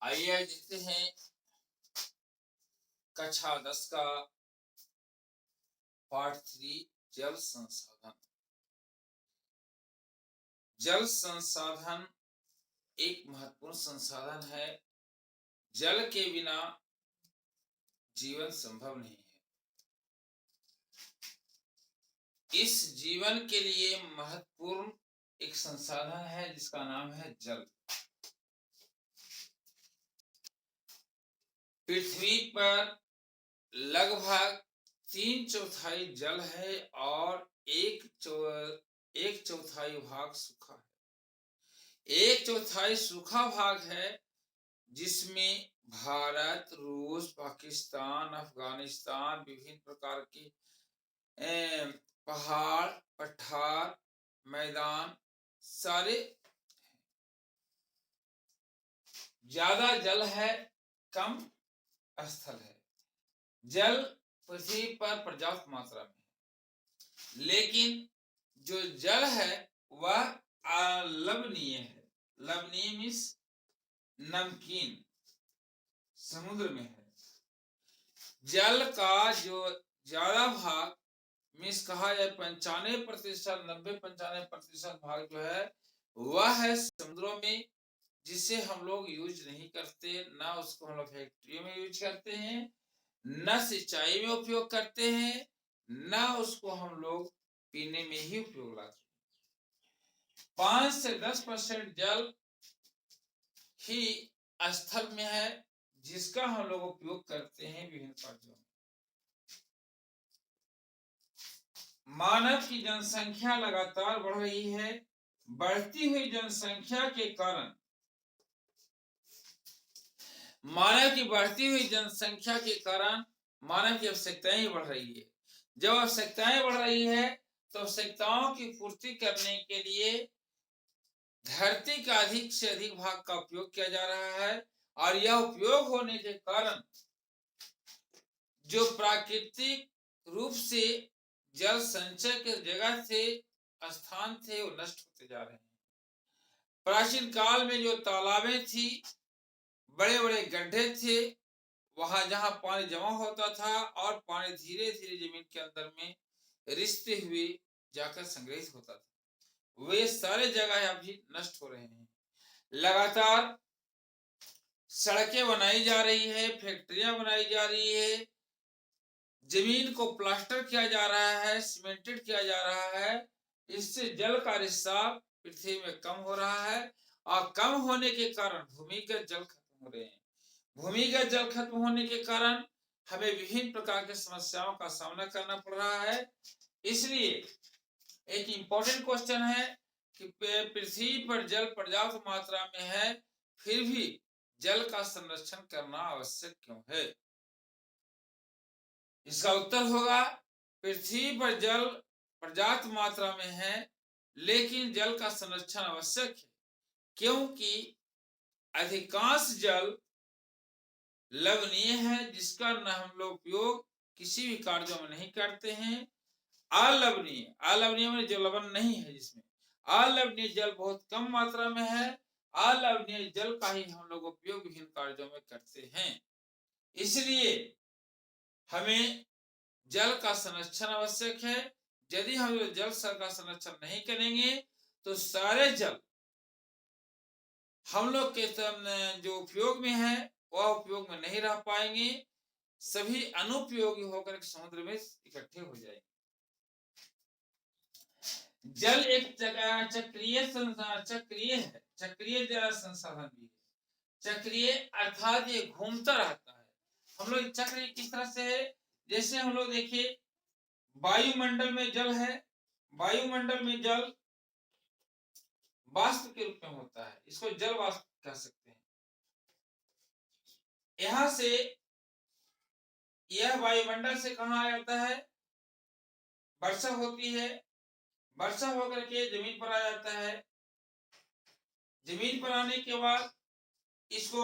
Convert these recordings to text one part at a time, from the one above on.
आइए आज देखते हैं कक्षा 10 का पाठ 3 जल संसाधन। जल संसाधन एक महत्वपूर्ण संसाधन है। जल के बिना जीवन संभव नहीं है। इस जीवन के लिए महत्वपूर्ण एक संसाधन है जिसका नाम है जल। पृथ्वी पर लगभग 3/4 जल है और एक चौथाई भाग सूखा है। 1/4 सूखा भाग है जिसमें भारत, रूस, पाकिस्तान, अफगानिस्तान, विभिन्न प्रकार के पहाड़, पठार, मैदान सारे। ज्यादा जल है, कम स्थल है। जल पृथ्वी पर पर्याप्त मात्रा में है, लेकिन जो जल है वह अलवणीय है। लवणीय मीन्स नमकीन, समुद्र में है। जल का जो ज्यादा भाग मीन्स कहा जाए 95%, 90-95% भाग जो है वह है समुद्रों में, जिसे हम लोग यूज नहीं करते। ना उसको हम लोग फैक्ट्रियों में यूज करते हैं, न सिंचाई में उपयोग करते हैं, न उसको हम लोग पीने में ही उपयोग लाते हैं। 5 से 10% जल ही स्थल में है जिसका हम लोग उपयोग करते हैं विभिन्न कार्यों में। मानव की जनसंख्या लगातार बढ़ रही है। बढ़ती हुई जनसंख्या के कारण मानव की आवश्यकताएं ही बढ़ रही है। जब आवश्यकताएं बढ़ रही है तो आवश्यकताओं की पूर्ति करने के लिए धरती का अधिक से अधिक भाग का उपयोग किया जा रहा है, और यह उपयोग होने के कारण जो प्राकृतिक रूप से जल संचय के जगह थे, स्थान थे, वो नष्ट होते जा रहे हैं। प्राचीन काल में जो तालाबें थी, बड़े बड़े गड्ढे थे, वहां जहां पानी जमा होता था और पानी धीरे धीरे जमीन के अंदर में रिसते हुए जाकर संग्रहित होता था, वे सारे जगह अभी नष्ट हो रहे हैं। लगातार सड़कें बनाई जा रही है, फैक्ट्रियां बनाई जा रही है, जमीन को प्लास्टर किया जा रहा है, सीमेंटेड किया जा रहा है। इससे जल का रिसाव पृथ्वी में कम हो रहा है, और कम होने के कारण भूमिगत जल खत्म हो रहे हैं। भूमिगत जल खत्म होने के कारण हमें विभिन्न प्रकार की समस्याओं का सामना करना पड़ रहा है। इसलिए एक इंपॉर्टेंट क्वेश्चन है कि पृथ्वी पर जल पर्याप्त मात्रा में है, फिर भी जल का संरक्षण करना आवश्यक क्यों है? इसका उत्तर होगा, पृथ्वी पर जल पर्याप्त मात्रा में है, लेकिन जल का संरक्षण आवश्यक है, क्योंकि अधिकांश जल लवणीय है, जिसका न हम लोग उपयोग किसी भी कार्यों में नहीं करते हैं। अलवणीय में जो लवण नहीं है, जिसमें अलवणीय जल बहुत कम मात्रा में है, अलवणीय जल का ही हम लोग उपयोग विभिन्न कार्यों में करते हैं। इसलिए हमें जल का संरक्षण आवश्यक है। यदि हम लोग जल का संरक्षण नहीं करेंगे तो सारे जल हम लोग के जो उपयोग में है वह उपयोग में नहीं रह पाएंगे, सभी अनुपयोगी होकर समुद्र में इकट्ठे हो जाएंगे। जल एक चक्रीय है, चक्रीय जल संसाधन भी है। चक्रीय अर्थात ये घूमता रहता है। हम लोग चक्र किस तरह से है, जैसे हम लोग देखिए वायुमंडल में जल है, वायुमंडल में जल वाष्प के रूप में होता है, इसको जल वाष्प कह सकते हैं। यहां से यह वायुमंडल से कहां आ जाता है, वर्षा होती है, वर्षा होकर के जमीन पर आ जाता है। जमीन पर आने के बाद इसको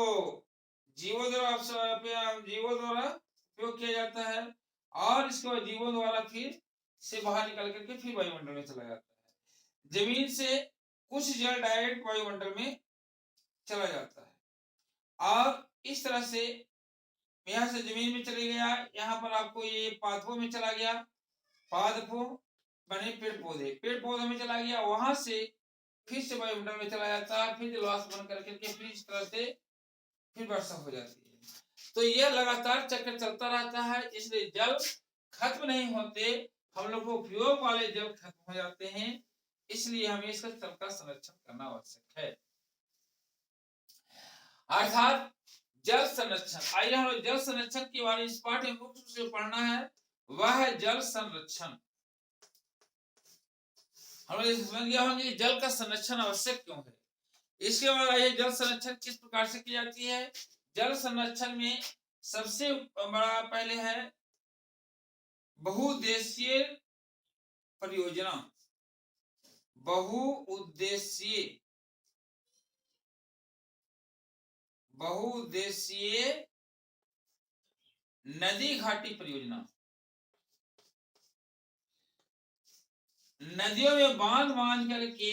जीवों द्वारा उपयोग किया जाता है, और इसको जीवों द्वारा फिर से बाहर निकल करके फिर वायुमंडल में चला जाता है। जमीन से कुछ जल डायरेक्ट वायुमंडल में चला जाता है, और इस तरह से यहाँ से जमीन में चले गया, यहाँ पर आपको ये पादपों में चला गया, पादपों बने पेड़ पौधे में चला गया, वहां से फिर से वायुमंडल में चला जाता है, फिर जलवाष्प बन करके फिर इस तरह से फिर वर्षा हो जाती है। तो यह लगातार चक्र चलता रहता है, इसलिए जल खत्म नहीं होते, हम लोग को उपयोग वाले जल खत्म हो जाते हैं, इसलिए हमें इसका जल का संरक्षण करना आवश्यक है। अर्थात जल संरक्षण, आइए हम लोग जल संरक्षण के बारे में इस पाठ में मुख्य रूप से पढ़ना है, वह है जल संरक्षण। हम लोग समझ गया होंगे कि जल का संरक्षण आवश्यक क्यों है। इसके बाद आइए जल संरक्षण किस प्रकार से की जाती है। जल संरक्षण में सबसे बड़ा पहले है बहुउद्देशीय परियोजना। बहुउद्देशीय नदी घाटी परियोजना। नदियों में बांध करके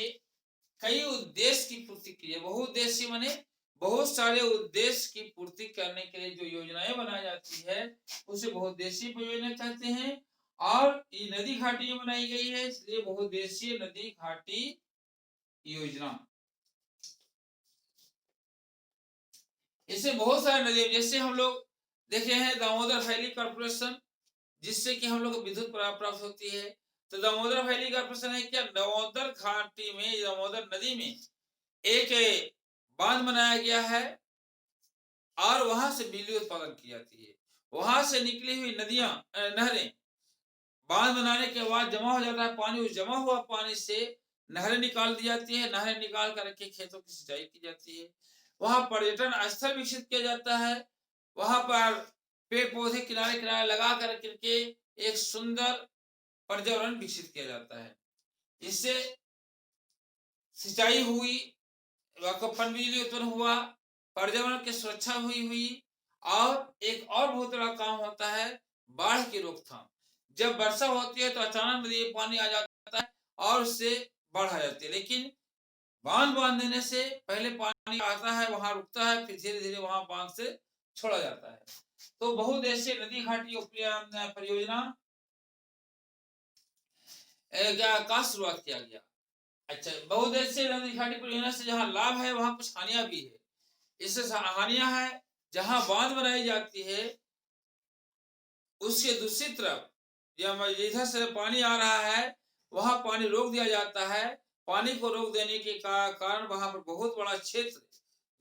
कई उद्देश्य की पूर्ति की है। बहुउद्देशीय माने बहुत सारे उद्देश्य की पूर्ति करने के लिए जो योजनाएं बनाई जाती है उसे बहुउद्देशीय परियोजना कहते हैं। और ये नदी घाटी में बनाई गई है, इसलिए बहुउद्देशीय नदी घाटी योजना। इससे बहुत सारे नदी, जैसे हम लोग देखे हैं दामोदर वैली कॉर्पोरेशन, जिससे कि हम लोग को विद्युत प्राप्त होती है। तो दामोदर वैली कॉर्पोरेशन है क्या, दामोदर घाटी में, दामोदर नदी में एक बांध बनाया गया है और वहां से बिजली उत्पादन की जाती है। वहां से निकली हुई नदियां, नहरें बांध बनाने के बाद जमा हो जाता है पानी, उस जमा हुआ पानी से नहरें निकाल दी जाती है, नहरें निकाल करके खेतों की सिंचाई की जाती है। वहां पर्यटन स्थल विकसित किया जाता है, वहां पर पेड़ पौधे किनारे किनारे लगा करके एक सुंदर पर्यावरण विकसित किया जाता है। इससे सिंचाई हुई, पन बिजली उत्पन्न हुआ, पर्यावरण की सुरक्षा हुई और एक और बहुत बड़ा काम होता है बाढ़ की रोकथाम। जब वर्षा होती है तो अचानक नदी में पानी आ जाता है और उससे बाढ़ आ जाती है, लेकिन बांध देने से पहले पानी आता है, वहां रुकता है, फिर धीरे धीरे वहां बांध से छोड़ा जाता है। तो बहुउद्देशीय नदी घाटी परियोजना का शुरुआत किया गया। अच्छा, बहुउद्देशीय नदी घाटी परियोजना से जहाँ लाभ है वहां कुछ हानियां भी है। इससे हानियां है, जहां बांध बनाई जाती है उसके दूसरी तरफ इधर से पानी आ रहा है, वहां पानी रोक दिया जाता है। पानी को रोक देने के कारण वहां पर बहुत बड़ा क्षेत्र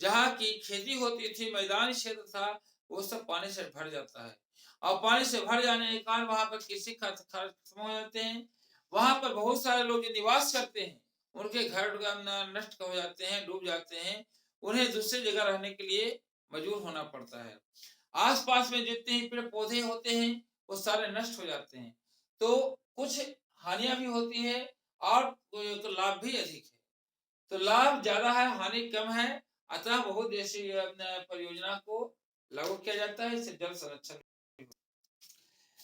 जहाँ की खेती होती थी, मैदानी क्षेत्र था, वो सब पानी से भर जाता है और पानी से भर जाने के कारण वहां पर कृषि खत्म हो जाते हैं। वहां पर बहुत सारे लोग जो निवास करते हैं उनके घर नष्ट हो जाते हैं, डूब जाते हैं, उन्हें दूसरी जगह रहने के लिए मजबूर होना पड़ता है। आसपास में जितने पेड़ पौधे होते हैं वो सारे नष्ट हो जाते हैं। तो कुछ हानियां भी होती है और तो लाभ भी अधिक है। तो लाभ ज्यादा है, हानि कम है, अतः बहुउद्देशीय परियोजना को लागू किया जाता है। इससे जल संरक्षण,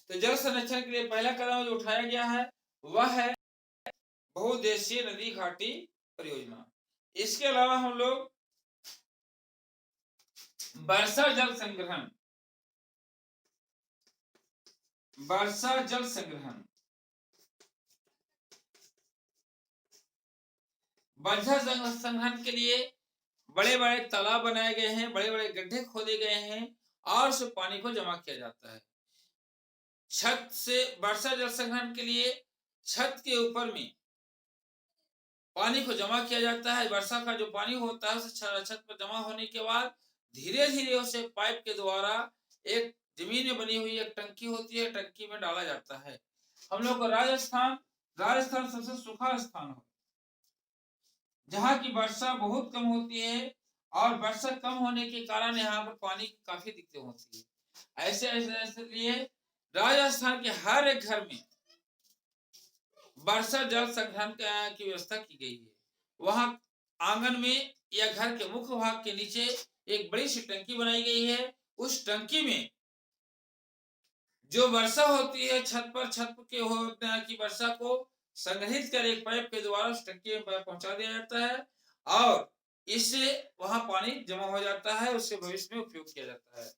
तो जल संरक्षण के लिए पहला कदम जो उठाया गया है वह है बहुउद्देशीय नदी घाटी परियोजना। इसके अलावा हम लोग वर्षा जल संग्रहण, वर्षा जल संग्रहण, वर्षा जल संग्रहण के लिए बड़े बड़े तालाब बनाए गए हैं, बड़े बड़े गड्ढे खोदे गए हैं और उस पानी को जमा किया जाता है। छत से वर्षा जल संग्रहण के लिए छत के ऊपर में पानी को जमा किया जाता है। वर्षा का जो पानी होता है उसे छत पर जमा होने के बाद धीरे धीरे उसे पाइप के द्वारा एक जमीन में बनी हुई एक टंकी होती है, टंकी में डाला जाता है। हम लोग को राजस्थान सबसे सूखा स्थान है जहाँ की वर्षा बहुत कम होती है और वर्षा कम होने के कारण यहाँ पर पानी की काफी दिक्कत होती है। ऐसे लिए राजस्थान के हर एक घर में वर्षा जल संग्रहण की व्यवस्था की गई है। वहां आंगन में या घर के मुख्य भाग के नीचे एक बड़ी सी टंकी बनाई गई है। उस टंकी में जो वर्षा होती है छत के की वर्षा को संग्रहित कर एक पाइप के द्वारा उस टंकी में पहुंचा दिया जाता है और इससे वहां पानी जमा हो जाता है, उससे भविष्य में उपयोग किया जाता है।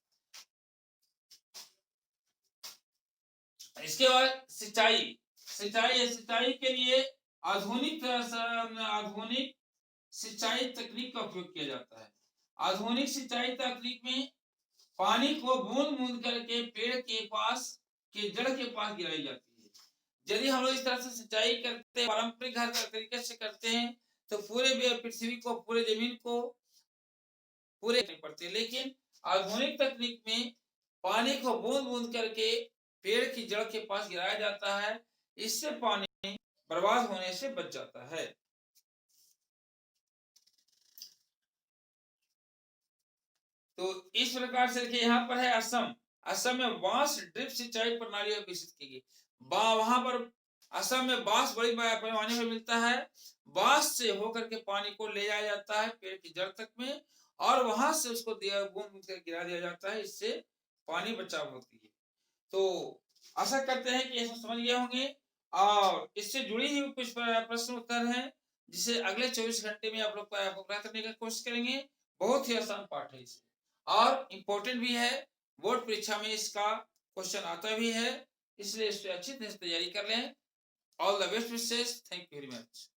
इसके बाद सिंचाई। सिंचाई के लिए आधुनिक सिंचाई तकनीक का उपयोग किया जाता है। आधुनिक सिंचाई तकनीक में पानी को बूंद बूंद करके पेड़ के पास के जड़ के पास गिराई जाती है। यदि हम लोग इस तरह से सिंचाई करते हैं, पारंपरिक तरीके से करते हैं, तो पूरे पृथ्वी को, पूरे जमीन को पूरे नहीं पड़ते। लेकिन आधुनिक तकनीक में पानी को बूंद बूंद करके पेड़ की जड़ के पास गिराया जाता है। इससे पानी बर्बाद होने से बच जाता है। तो इस प्रकार से देखिए, यहाँ पर है असम। असम में बांस ड्रिप सिंचाई प्रणाली विकसित की गई। वहां पर असम में बांस बड़ी पैमाने में मिलता है। बांस से होकर के पानी को ले जाया जाता है पेड़ की जड़ तक में, और वहां से उसको बूंद बूंद कर गिरा दिया जाता है। इससे पानी बचाव होती है। तो आशा करते हैं कि ऐसा समझ गए होंगे, और इससे जुड़ी हुई कुछ प्रश्न उत्तर हैं, जिसे अगले 24 घंटे में आप लोग पूरा करने की कोशिश करेंगे। बहुत ही आसान पाठ है इसे, और इम्पोर्टेंट भी है। बोर्ड परीक्षा में इसका क्वेश्चन आता भी है, इसलिए इससे अच्छी तरह से तैयारी कर लें। All the best wishes. Thank you very much.